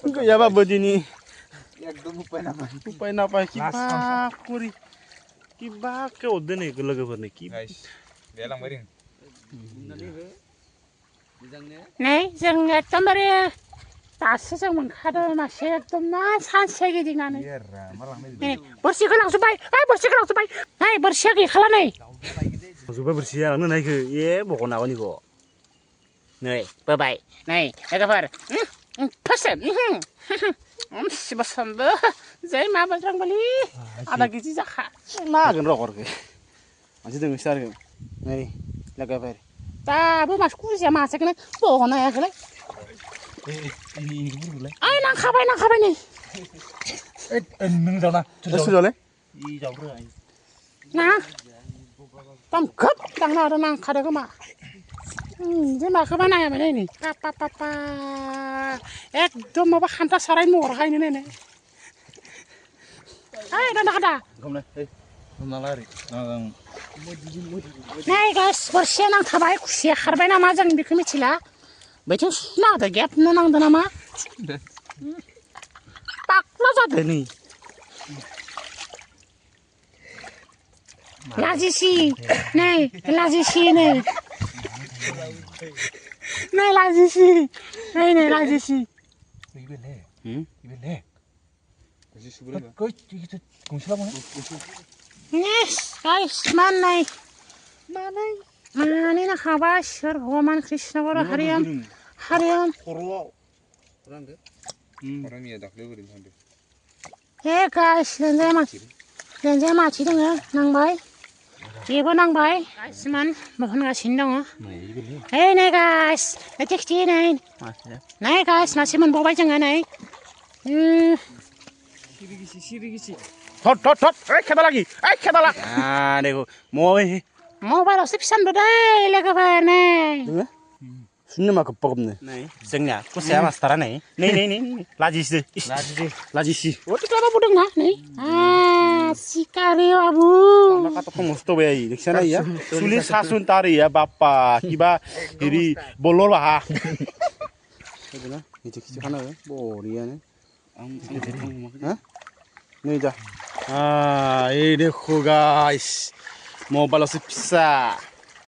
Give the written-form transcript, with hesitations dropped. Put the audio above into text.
गैयाबाबो दिनै एकदम उपाय नापाय किबा करि किबा केवदो नै लोगोफोरनि कि बेलांबाय नै जों एकदमबारे दासो जों मोनखादों मासे एकदम ना सानसे गिदिंनानै बोरसिखौ लांजोब्बाय बोरसिखौ लांजोब्बाय बोरसिया गैखाला नै लांजोब्बाय बोरसिया लांनो नायखो बख'नो हागोनिखौ नै बोबाय नै लोगोफोर फार्स्ट सिबा सानबो जै मा बाज्रांबालि आधा केजि जाखा ना हागोन र' हरखो मानसि दोङोसो आरो नै लोगोफोर दाबो मासे खुसिया मासेखौनो बहननो हायाखैलाय ओइ नांखाबाय नै नों जावना सुजावलाय ना दाम खोब दांनो हादों नांखादों खोमा जे माखौबा नायामोन नै पापा एकदम माबा खान्था साराय महरखायनो नै ओइ दान्दा खान्दा नै गास बोरसिया नांथाबाय खुसिया खारबाय नामा जों बेखौ मिथिला बैथिं सुना होदो गेपनो नांदो नामा पाक्ला जादो नै लाजिसि नै लाजिसि नै लाजिसि नै लाजिसि Yes, guys, manay nakaba Sir Bhagavan Krishna Gora Hariam Hey guys, lenje machi dङ नांबाय बेबो नांबाय गाइसमान बहनगासिनो दङ hey नै गाइस टेक्सटि नै गाइस मासे मोनबावबाय जोङो नै सिरिगिसि थट ओइ खेदा ला देखो मबाइलावसो फिसानबो दै लोगोफोर नै सुननो मा गोप्पा नै जोंनिया खुसिया मास्टारा नै लाजिसि ओटिक्लाबा बुदों ना नै सिकारे बाबु kata musto be di sana ya sulit sasun tari ya bapak kiba hiri bolol lah itu na itu kana ya borian ya nih jah ini dekho guys mau balas pizza